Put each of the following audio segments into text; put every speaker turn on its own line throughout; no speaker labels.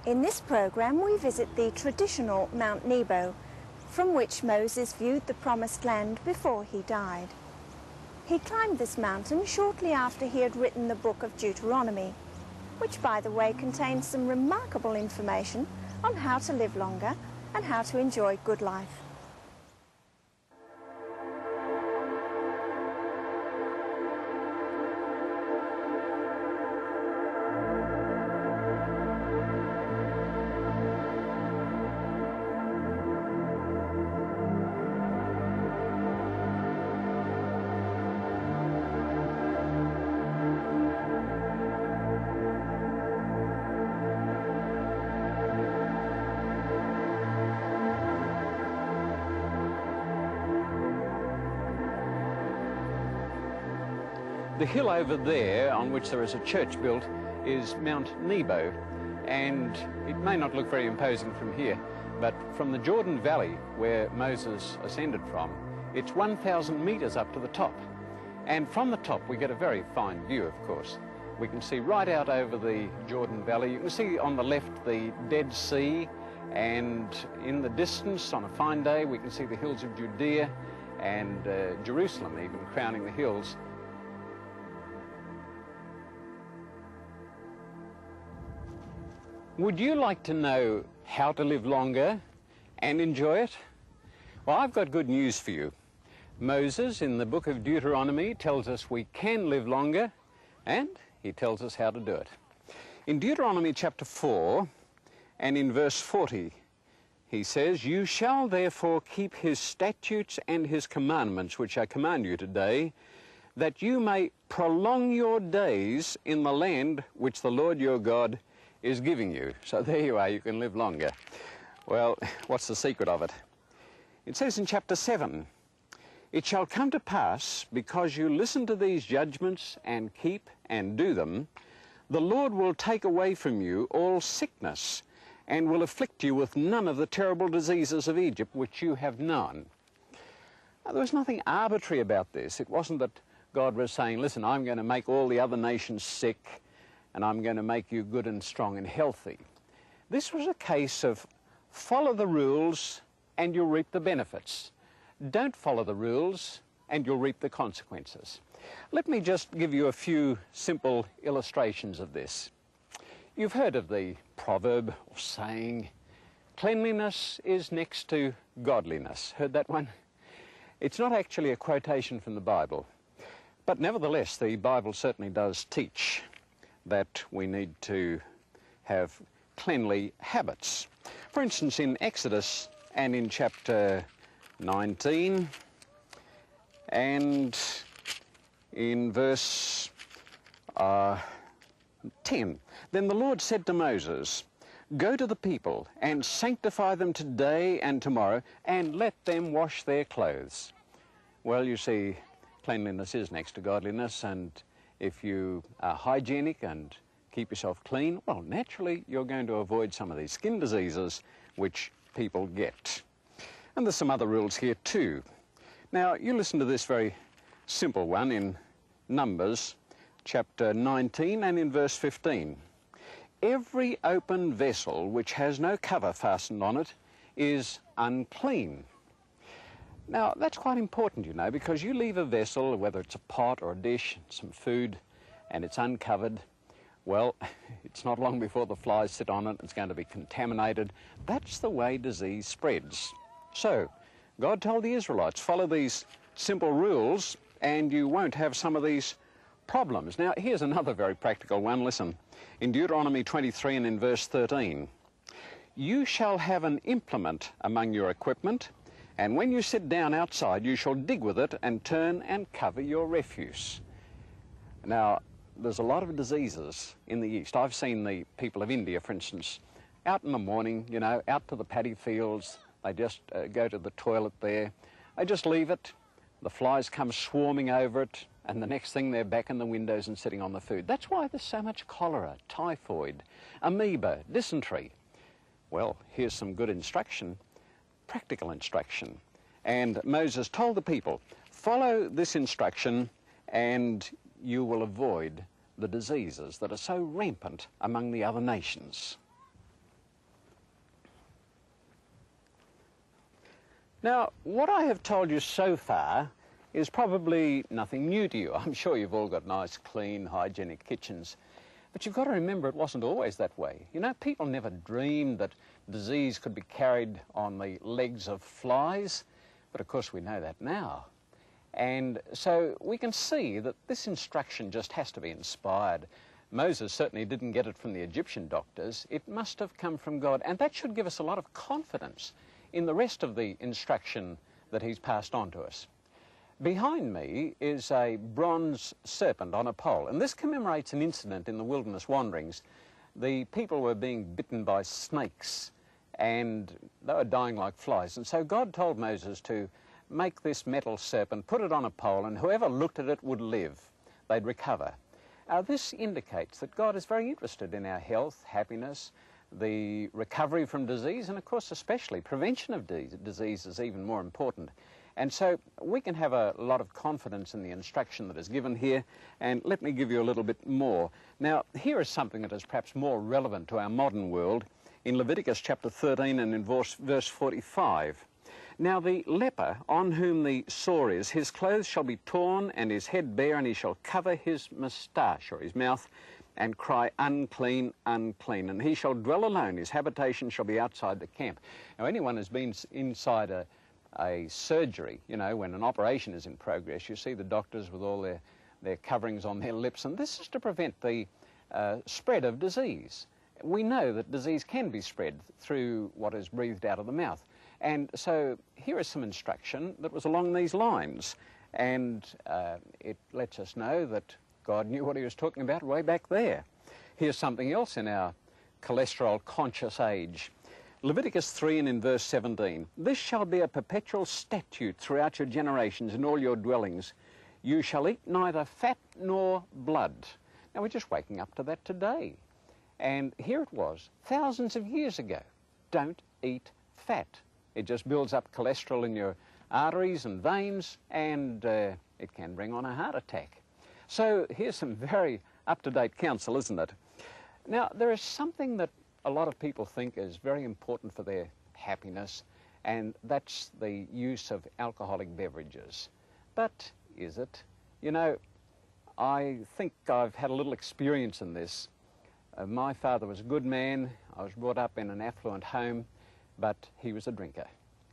In this program we visit the traditional Mount Nebo, from which Moses viewed the Promised Land before he died. He climbed this mountain shortly after he had written the book of Deuteronomy, which, by the way, contains some remarkable information on how to live longer and how to enjoy good life.
The hill over there, on which there is a church built, is Mount Nebo, and it may not look very imposing from here, but from the Jordan Valley, where Moses ascended from, it's 1,000 meters up to the top. And from the top we get a very fine view, of course. We can see right out over the Jordan Valley. You can see on the left the Dead Sea, and in the distance, on a fine day, we can see the hills of Judea and Jerusalem even crowning the hills. Would you like to know how to live longer and enjoy it? Well, I've got good news for you. Moses, in the book of Deuteronomy, tells us we can live longer, and he tells us how to do it. In Deuteronomy chapter 4, and in verse 40, he says, "You shall therefore keep his statutes and his commandments, which I command you today, that you may prolong your days in the land which the Lord your God is giving you." So there you are, you can live longer. Well, what's the secret of it? It says in chapter 7, "It shall come to pass, because you listen to these judgments and keep and do them, the Lord will take away from you all sickness and will afflict you with none of the terrible diseases of Egypt which you have known." Now, there was nothing arbitrary about this. It wasn't that God was saying, listen, I'm going to make all the other nations sick and I'm going to make you good and strong and healthy. This was a case of follow the rules and you'll reap the benefits. Don't follow the rules and you'll reap the consequences. Let me just give you a few simple illustrations of this. You've heard of the proverb or saying, cleanliness is next to godliness. Heard that one? It's not actually a quotation from the Bible, but nevertheless the Bible certainly does teach that we need to have cleanly habits. For instance, in Exodus and in chapter 19 and in verse 10, "Then the Lord said to Moses, Go to the people and sanctify them today and tomorrow, and let them wash their clothes." Well, you see, cleanliness is next to godliness, and if you are hygienic and keep yourself clean, well, naturally you're going to avoid some of these skin diseases which people get. And there's some other rules here too. Now, you listen to this very simple one in Numbers chapter 19 and in verse 15. "Every open vessel which has no cover fastened on it is unclean." Now, that's quite important, you know, because you leave a vessel, whether it's a pot or a dish, some food, and it's uncovered, well, it's not long before the flies sit on it, it's going to be contaminated. That's the way disease spreads. So, God told the Israelites, follow these simple rules and you won't have some of these problems. Now, here's another very practical one. Listen, in Deuteronomy 23 and in verse 13, "You shall have an implement among your equipment, and when you sit down outside, you shall dig with it and turn and cover your refuse." Now, there's a lot of diseases in the East. I've seen the people of India, for instance, out in the morning, you know, out to the paddy fields. They just go to the toilet there. They just leave it. The flies come swarming over it, and the next thing they're back in the windows and sitting on the food. That's why there's so much cholera, typhoid, amoeba, dysentery. Well, here's some good instruction. Practical instruction. And Moses told the people, follow this instruction and you will avoid the diseases that are so rampant among the other nations. Now, what I have told you so far is probably nothing new to you. I'm sure you've all got nice, clean, hygienic kitchens. But you've got to remember it wasn't always that way. You know, people never dreamed that disease could be carried on the legs of flies, but of course we know that now. And so we can see that this instruction just has to be inspired. Moses certainly didn't get it from the Egyptian doctors. It must have come from God, and that should give us a lot of confidence in the rest of the instruction that he's passed on to us. Behind me is a bronze serpent on a pole, and this commemorates an incident in the wilderness wanderings. The people were being bitten by snakes, and they were dying like flies. And so God told Moses to make this metal serpent, put it on a pole, and whoever looked at it would live. They'd recover. This indicates that God is very interested in our health, happiness, the recovery from disease, and of course especially prevention of disease is even more important. And so we can have a lot of confidence in the instruction that is given here, and let me give you a little bit more. Now, here is something that is perhaps more relevant to our modern world in Leviticus chapter 13 and in verse 45. Now the leper on whom the sore is, his clothes shall be torn and his head bare, and he shall cover his moustache or his mouth and cry, unclean, unclean. And he shall dwell alone, his habitation shall be outside the camp. Now anyone who's been inside a surgery, you know, when an operation is in progress, you see the doctors with all their coverings on their lips, and this is to prevent the spread of disease. We know that disease can be spread through what is breathed out of the mouth. And so here is some instruction that was along these lines, and it lets us know that God knew what he was talking about way back there. Here's something else in our cholesterol-conscious age. Leviticus 3 and in verse 17, this shall be a perpetual statute throughout your generations in all your dwellings. You shall eat neither fat nor blood. Now we're just waking up to that today. And here it was, thousands of years ago. Don't eat fat. It just builds up cholesterol in your arteries and veins, and it can bring on a heart attack. So here's some very up-to-date counsel, isn't it? Now, there is something that a lot of people think is very important for their happiness, and that's the use of alcoholic beverages. But is it? You know, I think I've had a little experience in this. My father was a good man. I was brought up in an affluent home, but he was a drinker.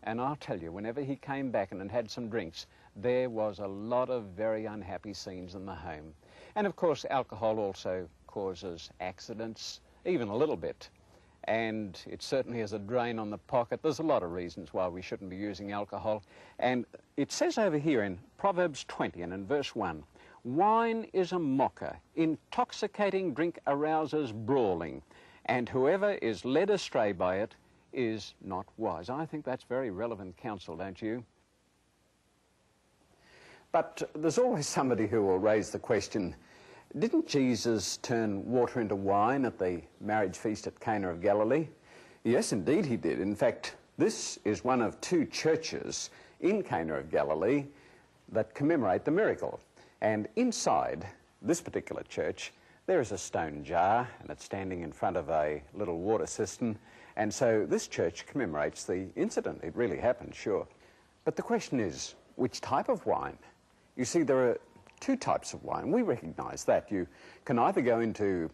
And I'll tell you, whenever he came back and had some drinks, there was a lot of very unhappy scenes in the home. And of course, alcohol also causes accidents, even a little bit. And it certainly is a drain on the pocket. There's a lot of reasons why we shouldn't be using alcohol. And it says over here in Proverbs 20 and in verse 1, wine is a mocker, intoxicating drink arouses brawling, and whoever is led astray by it is not wise. I think that's very relevant counsel, don't you? But there's always somebody who will raise the question, didn't Jesus turn water into wine at the marriage feast at Cana of Galilee? Yes, indeed he did. In fact, this is one of two churches in Cana of Galilee that commemorate the miracle. And inside this particular church, there is a stone jar, and it's standing in front of a little water cistern. And so this church commemorates the incident. It really happened, sure. But the question is, which type of wine? You see, there are two types of wine. We recognise that. You can either go into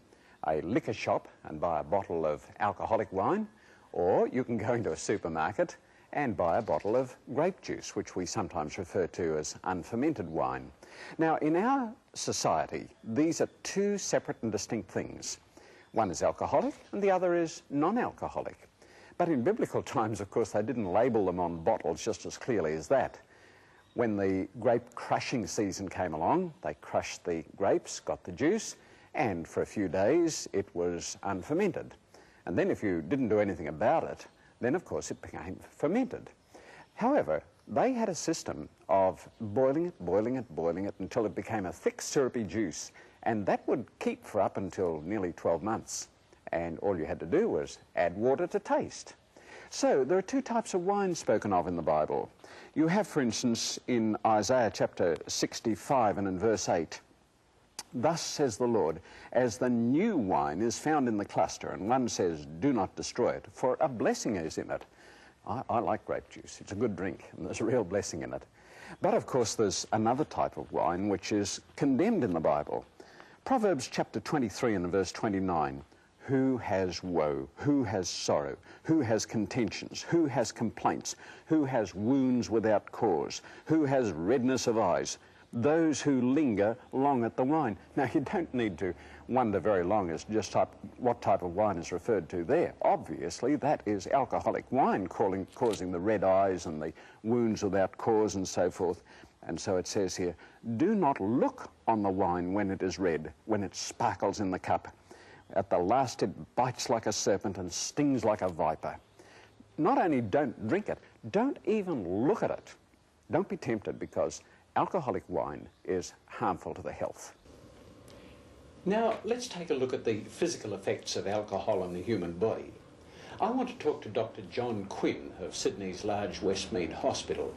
a liquor shop and buy a bottle of alcoholic wine, or you can go into a supermarket and buy a bottle of grape juice, which we sometimes refer to as unfermented wine. Now, in our society, these are two separate and distinct things. One is alcoholic and the other is non-alcoholic. But in biblical times, of course, they didn't label them on bottles just as clearly as that. When the grape crushing season came along, they crushed the grapes, got the juice, and for a few days it was unfermented. And then if you didn't do anything about it, then of course it became fermented. However, they had a system of boiling it until it became a thick syrupy juice, and that would keep for up until nearly 12 months. And all you had to do was add water to taste. So there are two types of wine spoken of in the Bible. You have, for instance, in Isaiah chapter 65 and in verse 8, thus says the Lord, as the new wine is found in the cluster, and one says, do not destroy it, for a blessing is in it. I like grape juice. It's a good drink, and there's a real blessing in it. But of course there's another type of wine which is condemned in the Bible. Proverbs chapter 23 and verse 29. Who has woe? Who has sorrow? Who has contentions? Who has complaints? Who has wounds without cause? Who has redness of eyes? Those who linger long at the wine. Now, you don't need to wonder very long as just what type of wine is referred to there. Obviously, that is alcoholic wine causing the red eyes and the wounds without cause and so forth. And so it says here, do not look on the wine when it is red, when it sparkles in the cup. At the last it bites like a serpent and stings like a viper. Not only don't drink it, don't even look at it. Don't be tempted, because alcoholic wine is harmful to the health.
Now, let's take a look at the physical effects of alcohol on the human body. I want to talk to Dr. John Quinn of Sydney's large Westmead Hospital.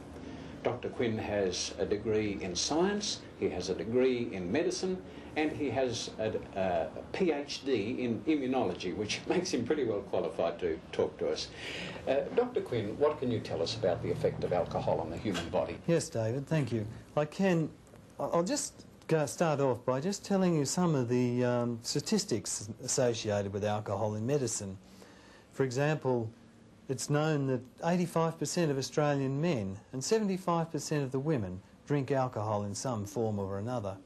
Dr. Quinn has a degree in science, he has a degree in medicine, and he has a PhD in immunology, which makes him pretty well qualified to talk to us. Dr. Quinn, what can you tell us about the effect of alcohol on the human body?
Yes, David, thank you. I'll just start off by just telling you some of the statistics associated with alcohol in medicine. For example, it's known that 85% of Australian men and 75% of the women drink alcohol in some form or another.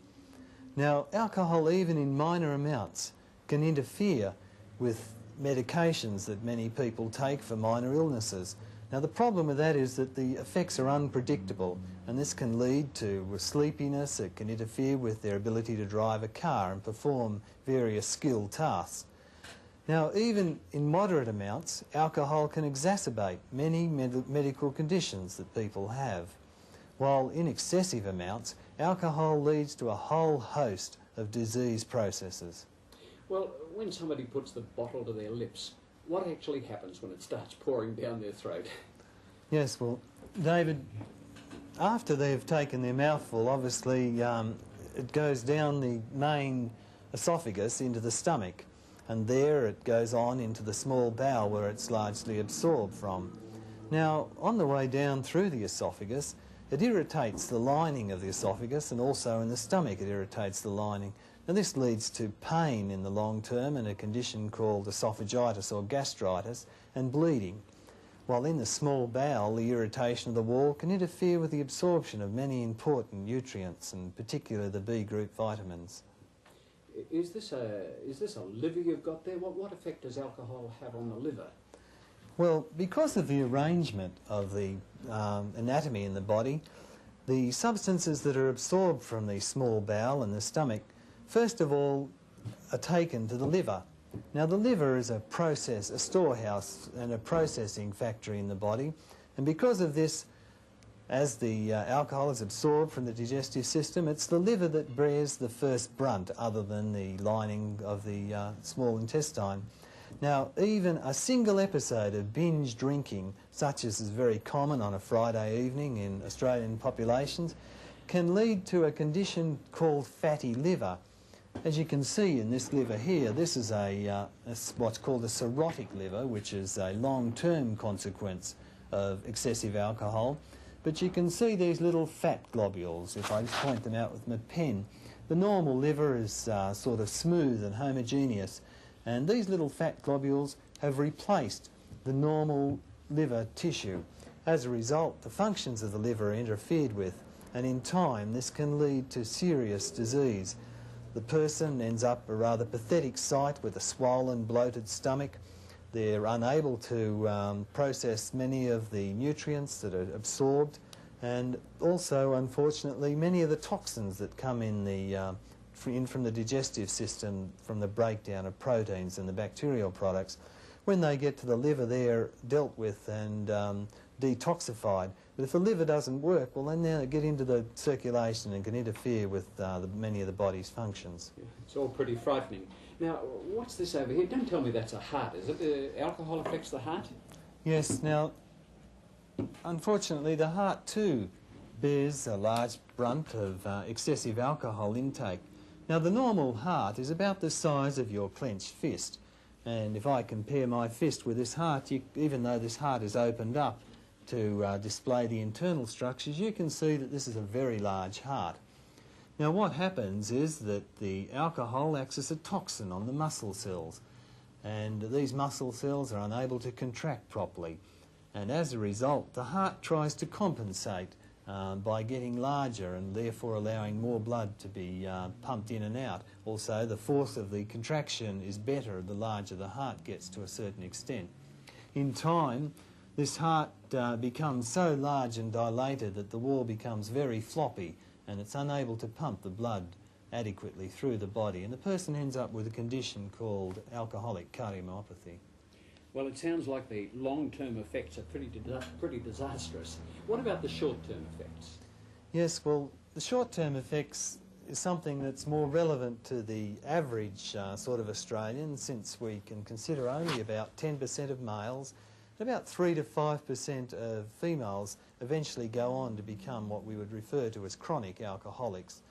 Now, alcohol, even in minor amounts, can interfere with medications that many people take for minor illnesses. Now, the problem with that is that the effects are unpredictable, and this can lead to sleepiness. It can interfere with their ability to drive a car and perform various skilled tasks. Now, even in moderate amounts, alcohol can exacerbate many medical conditions that people have, while in excessive amounts, alcohol leads to a whole host of disease processes.
Well, when somebody puts the bottle to their lips, what actually happens when it starts pouring down their throat?
Yes, well, David, after they've taken their mouthful, obviously it goes down the main esophagus into the stomach, and there it goes on into the small bowel where it's largely absorbed from. Now, on the way down through the esophagus, it irritates the lining of the esophagus, and also in the stomach it irritates the lining. Now, this leads to pain in the long term and a condition called esophagitis or gastritis, and bleeding. While in the small bowel, the irritation of the wall can interfere with the absorption of many important nutrients, and particularly the B group vitamins.
Is this a liver you've got there? What effect does alcohol have on the liver?
Well, because of the arrangement of the anatomy in the body, the substances that are absorbed from the small bowel and the stomach, first of all, are taken to the liver. Now, the liver is a storehouse and a processing factory in the body, and because of this, as the alcohol is absorbed from the digestive system, it's the liver that bears the first brunt, other than the lining of the small intestine. Now, even a single episode of binge drinking, such as is very common on a Friday evening in Australian populations, can lead to a condition called fatty liver. As you can see in this liver here, this is what's called a cirrhotic liver, which is a long-term consequence of excessive alcohol. But you can see these little fat globules, if I just point them out with my pen. The normal liver is sort of smooth and homogeneous, and these little fat globules have replaced the normal liver tissue. As a result, the functions of the liver are interfered with, and in time this can lead to serious disease. The person ends up a rather pathetic sight with a swollen, bloated stomach. They're unable to process many of the nutrients that are absorbed, and also, unfortunately, many of the toxins that come in from the digestive system from the breakdown of proteins and the bacterial products. When they get to the liver, they're dealt with and detoxified. But if the liver doesn't work, well, then they get into the circulation and can interfere with many of the body's functions.
Yeah, it's all pretty frightening. Now, what's this over here? Don't tell me that's a heart, is it? Alcohol affects the heart?
Yes, now, unfortunately, the heart too bears a large brunt of excessive alcohol intake. Now, the normal heart is about the size of your clenched fist, And if I compare my fist with this heart, even though this heart is opened up to display the internal structures, you can see that this is a very large heart. Now what happens is that the alcohol acts as a toxin on the muscle cells, and these muscle cells are unable to contract properly, and as a result the heart tries to compensate by getting larger and therefore allowing more blood to be pumped in and out. Also, the force of the contraction is better the larger the heart gets to a certain extent. In time, this heart becomes so large and dilated that the wall becomes very floppy and it's unable to pump the blood adequately through the body, and the person ends up with a condition called alcoholic cardiomyopathy.
Well, it sounds like the long-term effects are pretty disastrous. What about the short-term effects?
Yes, well, the short-term effects is something that's more relevant to the average sort of Australian, since we can consider only about 10% of males and about 3 to 5% of females eventually go on to become what we would refer to as chronic alcoholics.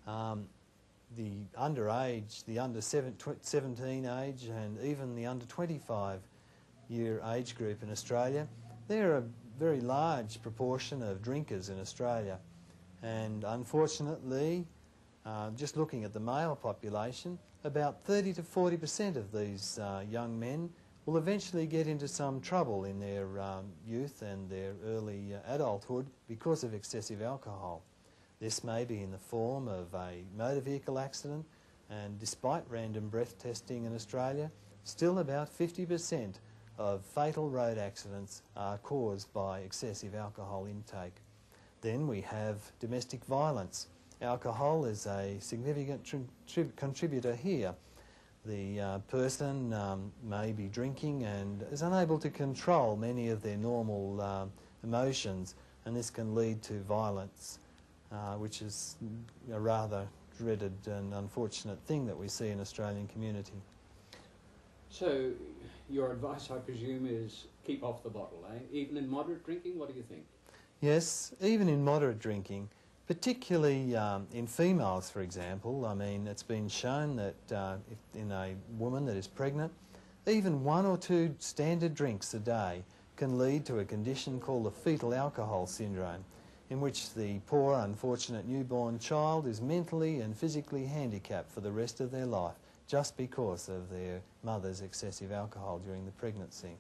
The underage, the under 17 age and even the under 25-year age group in Australia, they're a very large proportion of drinkers in Australia. And unfortunately, just looking at the male population, about 30 to 40% of these young men will eventually get into some trouble in their youth and their early adulthood because of excessive alcohol. This may be in the form of a motor vehicle accident, and despite random breath testing in Australia, still about 50% of fatal road accidents are caused by excessive alcohol intake. Then we have domestic violence. Alcohol is a significant contributor here. The person may be drinking and is unable to control many of their normal emotions, and this can lead to violence, which is a rather dreaded and unfortunate thing that we see in Australian community.
So your advice, I presume, is keep off the bottle, eh? Even in moderate drinking, what do you think?
Yes, even in moderate drinking, particularly in females, for example. I mean, it's been shown that in a woman that is pregnant, even 1 or 2 standard drinks a day can lead to a condition called the fetal alcohol syndrome, in which the poor, unfortunate newborn child is mentally and physically handicapped for the rest of their life just because of their mother's excessive alcohol during the pregnancy.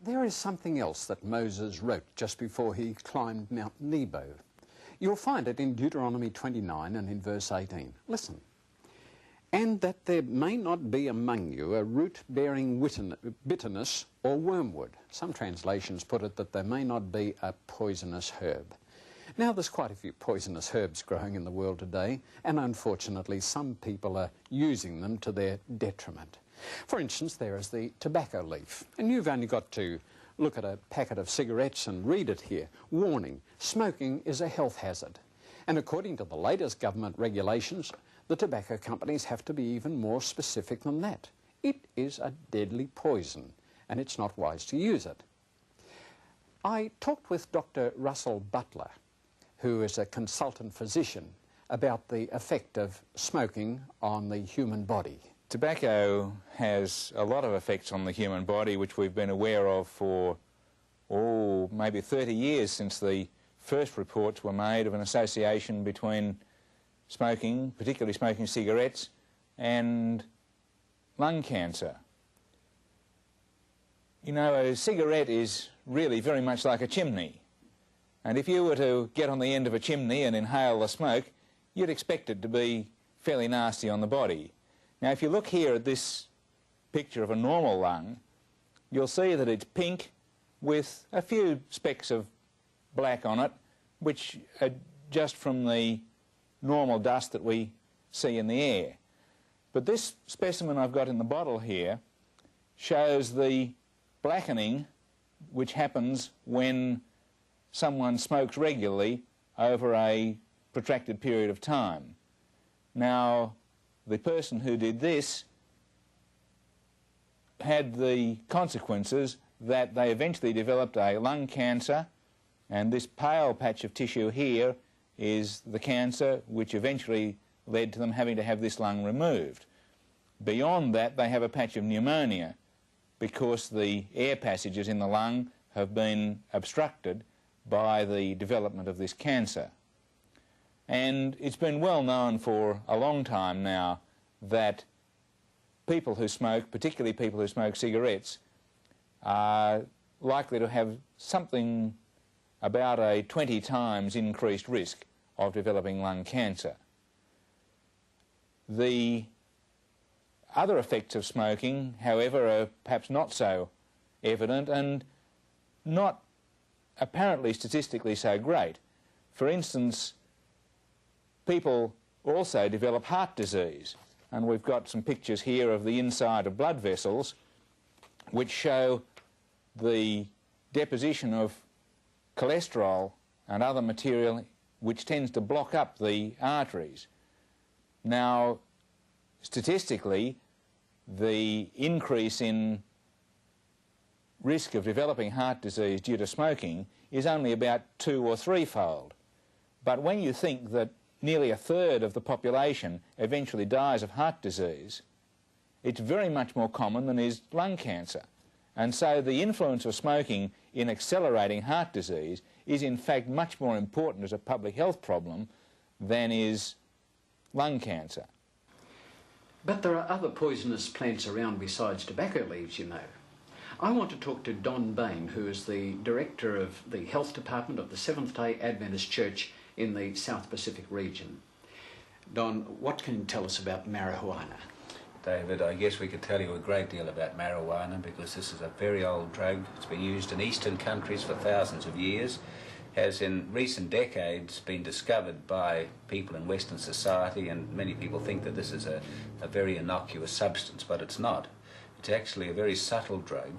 There is something else that Moses wrote just before he climbed Mount Nebo. You'll find it in Deuteronomy 29 and in verse 18. Listen. And that there may not be among you a root-bearing bitterness or wormwood. Some translations put it that there may not be a poisonous herb. Now, there's quite a few poisonous herbs growing in the world today, and unfortunately some people are using them to their detriment. For instance, there is the tobacco leaf, and you've only got to look at a packet of cigarettes and read it here. Warning, smoking is a health hazard. And according to the latest government regulations, the tobacco companies have to be even more specific than that. It is a deadly poison, and it's not wise to use it. I talked with Dr. Russell Butler, who is a consultant physician, about the effect of smoking on the human body.
Tobacco has a lot of effects on the human body, which we've been aware of for, maybe 30 years since the first reports were made of an association between smoking, particularly smoking cigarettes, and lung cancer. You know, a cigarette is really very much like a chimney. And if you were to get on the end of a chimney and inhale the smoke, you'd expect it to be fairly nasty on the body. Now, if you look here at this picture of a normal lung, you'll see that it's pink with a few specks of black on it, which are just from the normal dust that we see in the air. But this specimen I've got in the bottle here shows the blackening which happens when someone smokes regularly over a protracted period of time. Now, the person who did this had the consequences that they eventually developed a lung cancer, and this pale patch of tissue here is the cancer which eventually led to them having to have this lung removed. Beyond that, they have a patch of pneumonia because the air passages in the lung have been obstructed by the development of this cancer. And it's been well known for a long time now that people who smoke, particularly people who smoke cigarettes, are likely to have something about a 20 times increased risk of developing lung cancer. The other effects of smoking, however, are perhaps not so evident and not apparently statistically so great. For instance, people also develop heart disease, and we've got some pictures here of the inside of blood vessels which show the deposition of cholesterol and other material which tends to block up the arteries. Now, statistically, the increase in risk of developing heart disease due to smoking is only about 2- or 3-fold. But when you think that nearly a third of the population eventually dies of heart disease, it's very much more common than is lung cancer. And so the influence of smoking in accelerating heart disease is in fact much more important as a public health problem than is lung cancer.
But there are other poisonous plants around besides tobacco leaves, you know. I want to talk to Don Bain, who is the Director of the Health Department of the Seventh-day Adventist Church in the South Pacific region. Don, what can you tell us about marijuana?
David, I guess we could tell you a great deal about marijuana because this is a very old drug. It's been used in eastern countries for thousands of years, has in recent decades been discovered by people in Western society, and many people think that this is a very innocuous substance, but it's not. It's actually a very subtle drug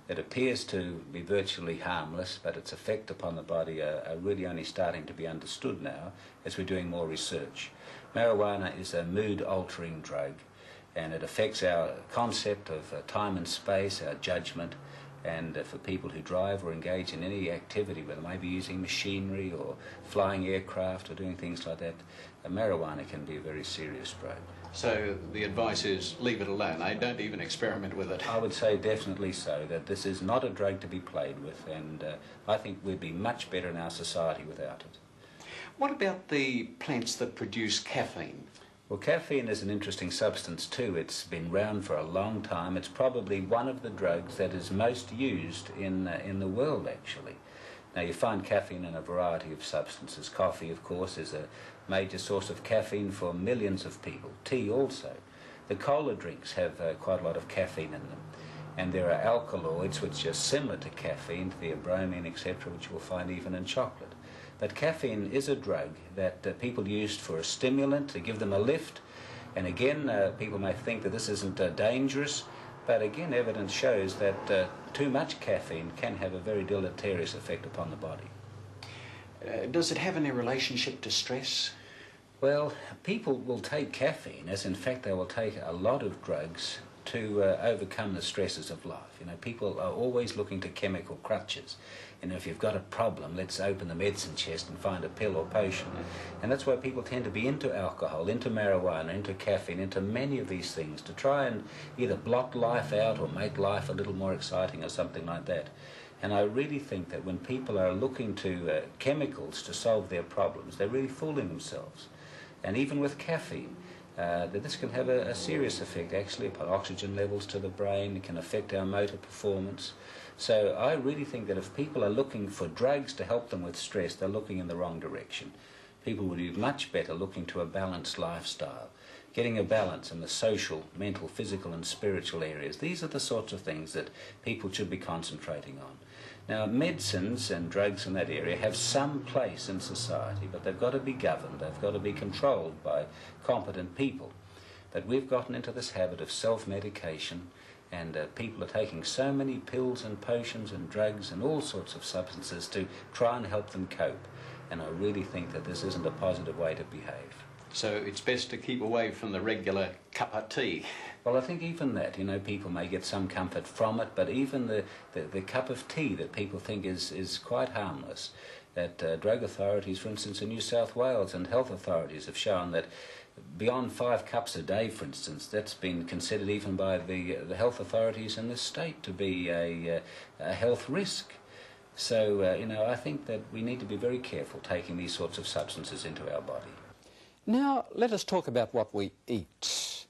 that appears to be virtually harmless, but its effect upon the body are really only starting to be understood now as we're doing more research. Marijuana is a mood-altering drug, and it affects our concept of time and space, our judgment, and for people who drive or engage in any activity, whether they may be using machinery or flying aircraft or doing things like that, marijuana can be a very serious drug.
So the advice is leave it alone, eh? Don't even experiment with it.
I would say definitely so, that this is not a drug to be played with, and I think we'd be much better in our society without it.
What about the plants that produce caffeine?
Well, caffeine is an interesting substance too. It's been around for a long time. It's probably one of the drugs that is most used in the world, actually. Now, you find caffeine in a variety of substances. Coffee, of course, is a major source of caffeine for millions of people. Tea also. The cola drinks have quite a lot of caffeine in them. And there are alkaloids which are similar to caffeine, theobromine, etc., which you'll find even in chocolate. But caffeine is a drug that people use for a stimulant, to give them a lift. And again, people may think that this isn't dangerous, but again, evidence shows that too much caffeine can have a very deleterious effect upon the body.
Does it have any relationship to stress?
Well, people will take caffeine, as in fact they will take a lot of drugs to overcome the stresses of life. You know, people are always looking to chemical crutches. You know, if you've got a problem, let's open the medicine chest and find a pill or potion. And that's why people tend to be into alcohol, into marijuana, into caffeine, into many of these things to try and either block life out or make life a little more exciting or something like that. And I really think that when people are looking to chemicals to solve their problems, they're really fooling themselves. And even with caffeine, that this can have a serious effect actually upon oxygen levels to the brain. It can affect our motor performance. So I really think that if people are looking for drugs to help them with stress, they're looking in the wrong direction. People would be much better looking to a balanced lifestyle, getting a balance in the social, mental, physical and spiritual areas. These are the sorts of things that people should be concentrating on. Now, medicines and drugs in that area have some place in society, but they've got to be governed, they've got to be controlled by competent people. But we've gotten into this habit of self-medication, and people are taking so many pills and potions and drugs and all sorts of substances to try and help them cope. And I really think that this isn't a positive way to behave.
So it's best to keep away from the regular cup of tea.
Well, I think even that, you know, people may get some comfort from it, but even the cup of tea that people think is quite harmless, that drug authorities, for instance, in New South Wales and health authorities have shown that beyond 5 cups a day, for instance. That's been considered even by the health authorities in this state to be a health risk. So, you know, I think that we need to be very careful taking these sorts of substances into our body.
Now, let us talk about what we eat.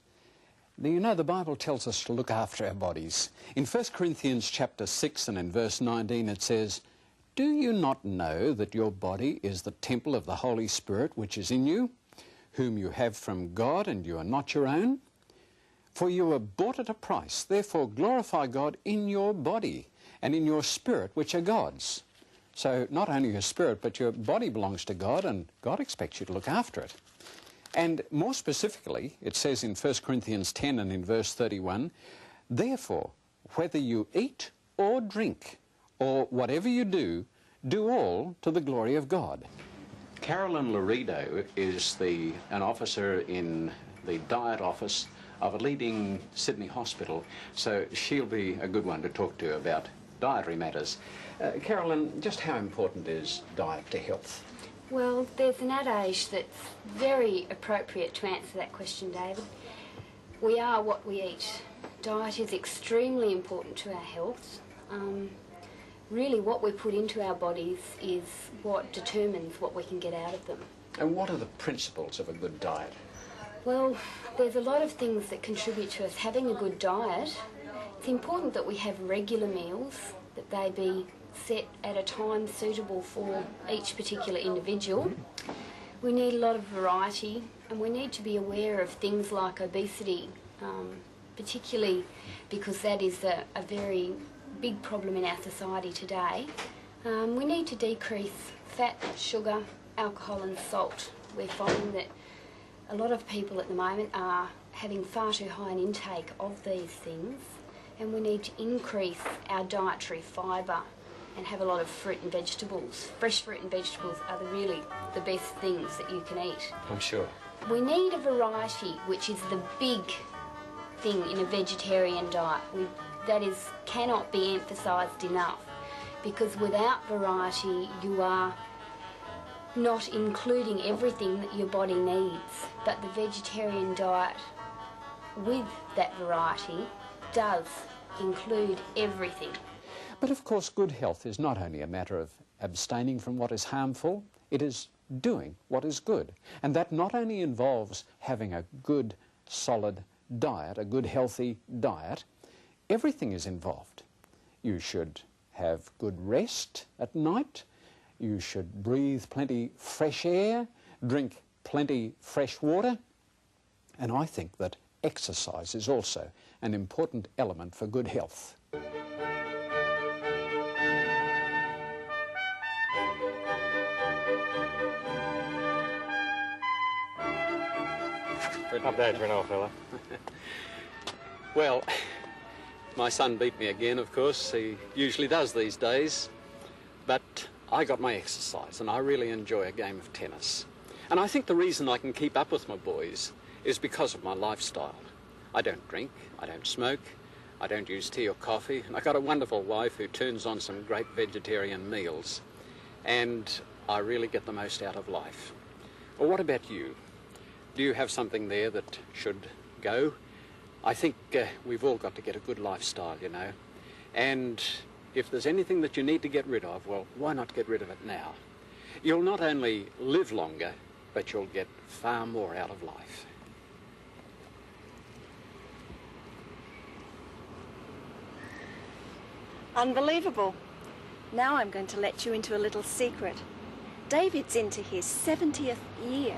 You know, the Bible tells us to look after our bodies. In 1 Corinthians chapter 6 and in verse 19 it says, "Do you not know that your body is the temple of the Holy Spirit which is in you, whom you have from God, and you are not your own? For you were bought at a price. Therefore glorify God in your body and in your spirit, which are God's." So not only your spirit, but your body belongs to God, and God expects you to look after it. And more specifically, it says in 1 Corinthians 10 and in verse 31, "Therefore, whether you eat or drink, or whatever you do, do all to the glory of God."
Carolyn Laredo is an officer in the diet office of a leading Sydney hospital, so she'll be a good one to talk to about dietary matters. Carolyn, just how important is diet to health?
Well, there's an adage that's very appropriate to answer that question, David. We are what we eat. Diet is extremely important to our health. Really, what we put into our bodies is what determines what we can get out of them.
And what are the principles of a good diet?
Well, there's a lot of things that contribute to us having a good diet. It's important that we have regular meals, that they be set at a time suitable for each particular individual. We need a lot of variety, and we need to be aware of things like obesity, particularly because that is a very big problem in our society today. We need to decrease fat, sugar, alcohol and salt. We're finding that a lot of people at the moment are having far too high an intake of these things, and we need to increase our dietary fibre and have a lot of fruit and vegetables. Fresh fruit and vegetables are really the best things that you can eat.
I'm sure.
We need a variety, which is the big thing in a vegetarian diet. That cannot be emphasised enough, because without variety you are not including everything that your body needs. But the vegetarian diet with that variety does include everything.
But of course, good health is not only a matter of abstaining from what is harmful, it is doing what is good. And that not only involves having a good, solid diet, a good, healthy diet, everything is involved. You should have good rest at night, you should breathe plenty fresh air, drink plenty fresh water, and I think that exercise is also an important element for good health.
Up there for an old fella.
Well, my son beat me again, of course. He usually does these days. But I got my exercise, and I really enjoy a game of tennis. And I think the reason I can keep up with my boys is because of my lifestyle. I don't drink, I don't smoke, I don't use tea or coffee, and I've got a wonderful wife who turns on some great vegetarian meals. And I really get the most out of life. Well, what about you? Do you have something there that should go? I think we've all got to get a good lifestyle, you know. And if there's anything that you need to get rid of, well, why not get rid of it now? You'll not only live longer, but you'll get far more out of life.
Unbelievable. Now I'm going to let you into a little secret. David's into his 70th year.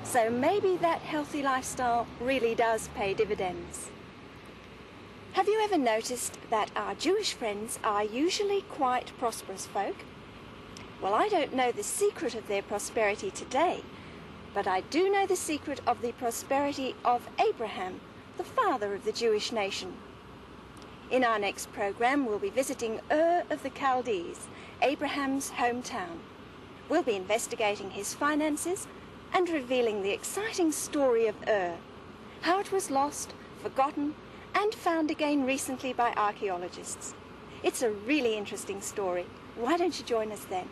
So maybe that healthy lifestyle really does pay dividends. Have you ever noticed that our Jewish friends are usually quite prosperous folk? Well, I don't know the secret of their prosperity today, but I do know the secret of the prosperity of Abraham, the father of the Jewish nation. In our next program, we'll be visiting Ur of the Chaldees, Abraham's hometown. We'll be investigating his finances and revealing the exciting story of Ur, how it was lost, forgotten, and found again recently by archaeologists. It's a really interesting story. Why don't you join us then?